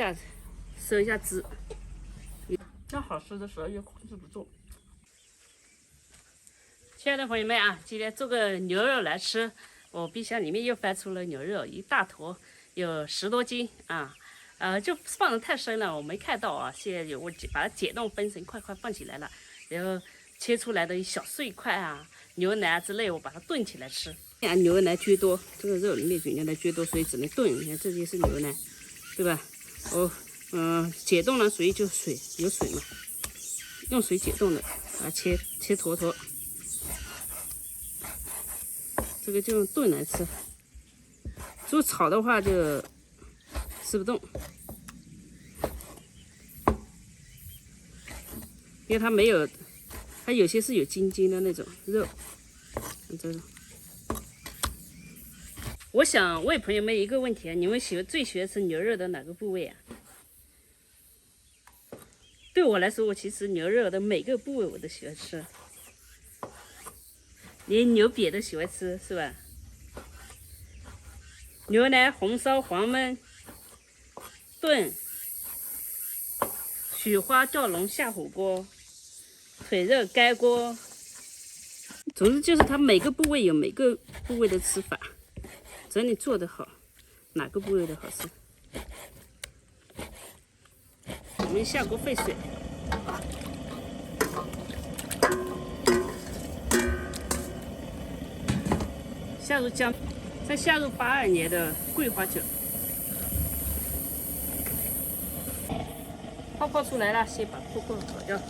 下收一下汁，要好吃的时候又控制不住。亲爱的朋友们啊，今天做个牛肉来吃。我冰箱里面又翻出了牛肉，一大坨，有10多斤啊。就放得太深了，我没看到啊。现在我把它解冻分成块块放起来了，然后切出来的小碎块啊，牛腩之类，我把它炖起来吃。牛腩居多，这个肉里面牛腩居多，所以只能炖。你看这些是牛腩，对吧？解冻了，所以就有水嘛，用水解冻的，把它切坨坨。这个就用炖来吃，猪炒的话就吃不动，因为它没有，它有些是有筋筋的那种肉，这种。我想问朋友们一个问题啊，你们最喜欢吃牛肉的哪个部位啊？对我来说，我其實牛肉的每個部位我都喜歡吃，連牛瘪都喜歡吃，是吧？牛腩紅燒、黃燜、燉、雪花吊籠下火鍋、腿肉乾鍋，總之就是它每個部位有每個部位的吃法，只要你做得好，哪個部位都好吃。我們下鍋沸水，下入薑，再下入82年的桂花酒，泡泡出來了，先把泡泡搞掉。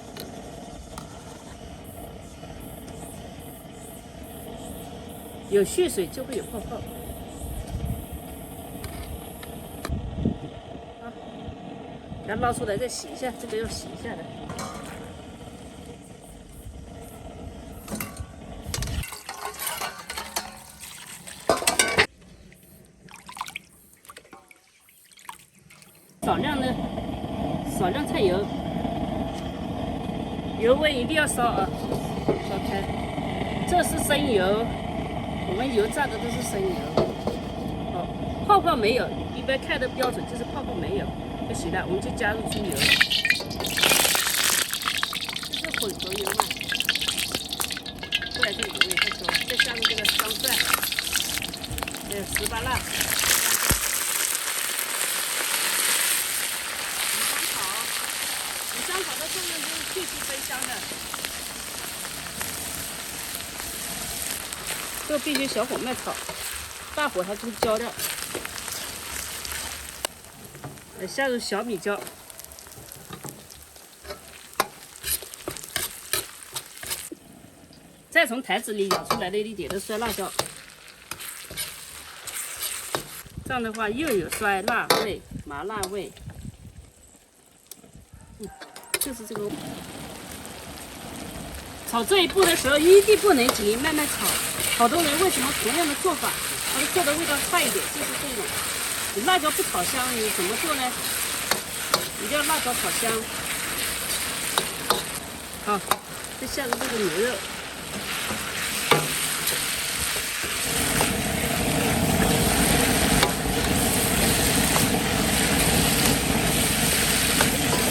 有血水就會有泡泡。把它撈出來再洗一下，這個要洗一下的。少量菜油，油溫一定要燒啊，燒開。這是生油，我們油炸的都是生油。哦，泡泡沒有，一般看的標準就是泡泡沒有。就行了，我們就加入豬油，這是混合油嘛，過來這個油也太多了，再加入這個香蒜，還有十八辣，五香草的作用就是去腥增香的，這個必須小火慢炒，大火它就會焦掉。下入小米椒，再從台子裡舀出來的一點的酸辣椒，這樣的話又有酸辣味、麻辣味，就是這個。炒這一步的時候一定不能急，慢慢炒。好多人為什麼同樣的做法，他做的味道差一點，就是這種。你辣椒不炒香，你怎麼做呢？一定要辣椒炒香。好，再下入這個牛肉，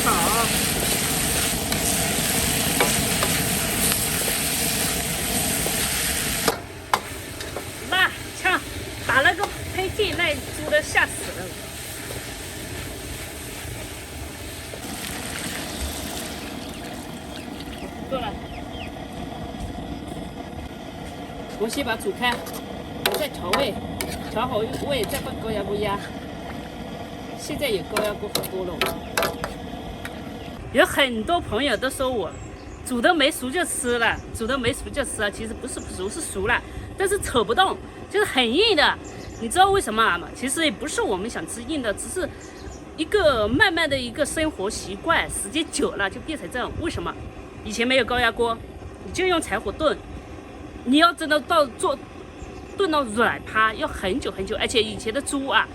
炒。辣嗆，打了個噴嚏，那豬的嚇死了。夠了，我先把它煮開，我再調味，調好味再放高壓鍋壓。現在有高壓鍋好多了。有很多朋友都說我煮的沒熟就吃了，煮的沒熟就吃了，其實不是不熟，是熟了，但是扯不動，就是很硬的。你知道為什麼嗎？其實也不是我們想吃硬的，只是一個慢慢的一個生活習慣，時間久了就變成這樣。為什麼？以前沒有高壓鍋，你就用柴火燉，你要真的燉到軟趴要很久很久，而且以前的豬啊，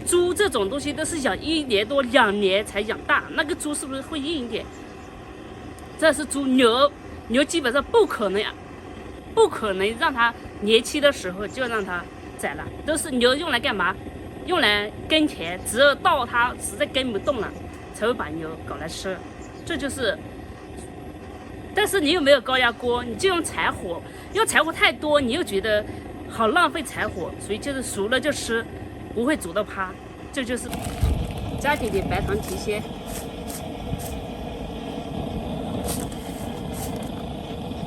豬這種東西都是養1年多2年才養大，那個豬是不是會硬一點？這是豬，牛基本上不可能讓它年輕的時候就讓它宰了，都是牛用來幹嘛？用来耕田，只有到它实在耕不动了，才会把牛搞来吃。这就是，但是你又没有高压锅，你就用柴火，用柴火太多，你又觉得好浪费柴火，所以就是熟了就吃，不会煮到趴。这就是加点点白糖提鲜。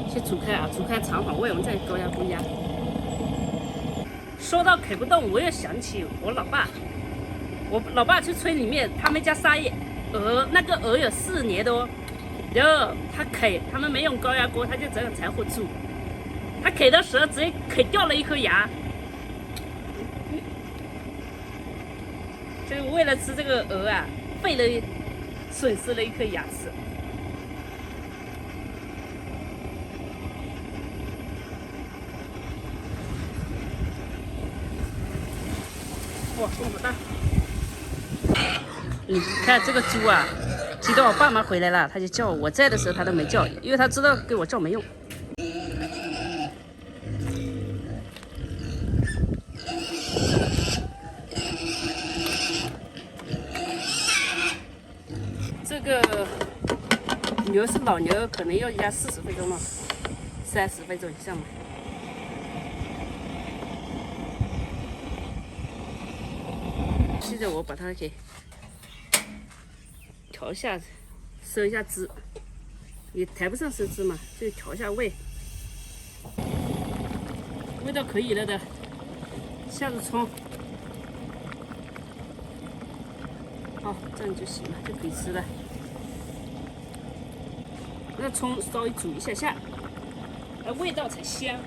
先煮开啊，煮开尝好味，我们再高压锅压。说到啃不动，我又想起我老爸。我老爸去村里面，他们家杀鹅，那个鹅有4年多，然後他啃，他們沒用高壓鍋，他就這樣柴火煮。他啃的時候直接啃掉了一顆牙，就是為了吃這個鵝啊，損失了一顆牙齒。哇，這麼大！你看這個豬啊，記得我爸媽回來了，他就叫我，我在的時候他都沒叫，因為他知道給我叫沒用。這個牛是老牛，可能要壓40分鐘了，30分鐘以上嘛。現在我把它給調一下，收一下汁，也談不上收汁嘛，就調一下味，味道可以了的，下個蔥，好，這樣就行了，就可以吃了。那蔥稍微煮一下下，味道才香。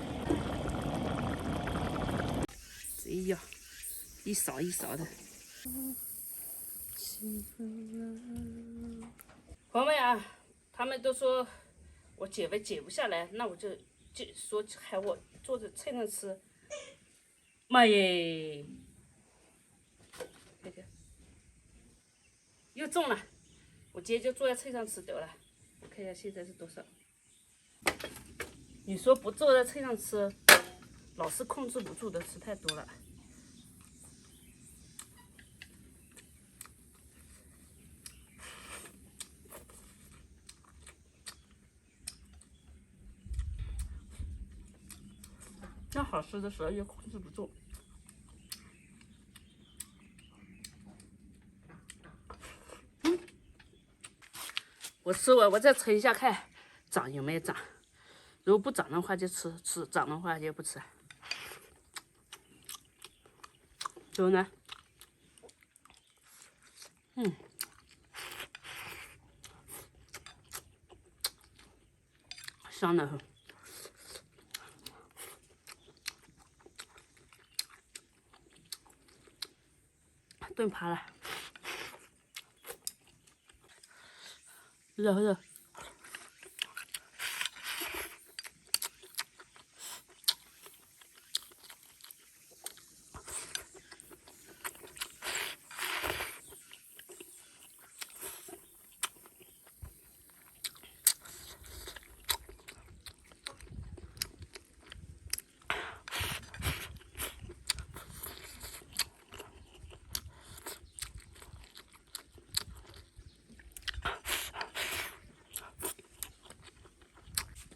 哎呀，一勺一勺的。朋友們啊，他們都說我減肥減不下來，那我就說喊我坐在菜上吃。媽耶，這個又中了，我今天就坐在菜上吃得了。我看一下現在是多少。你說不坐在菜上吃，老是控制不住的，吃太多了。要好吃的时候又控制不住。我吃完，我再称一下看长有没有长，如果不长的话就吃，长的话就不吃。怎么呢？香的很。炖趴了，热。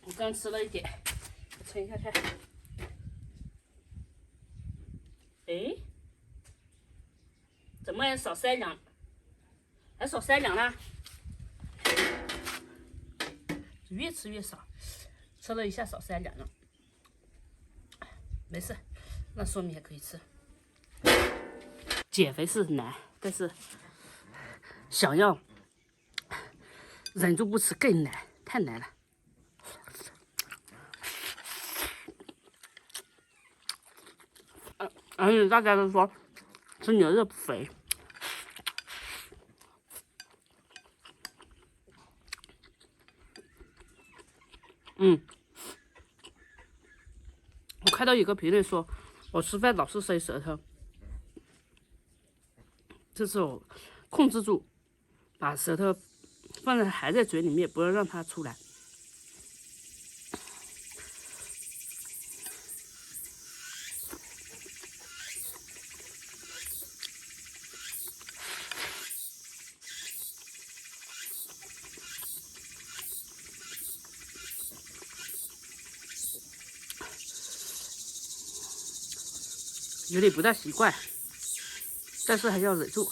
我刚吃了一點，我稱一下看。哎，怎麼還少3兩？還少3兩了？越吃越少，吃了一下少3兩了。沒事，那說明還可以吃。減肥是難，但是想要忍住不吃更難，太難了。而且大家都說吃牛肉不肥，我看到有個評論說我吃飯老是塞舌頭，這次我控制住，把舌頭放在還在嘴裡面，不要讓它出來。有點不大習慣，但是還是要忍住。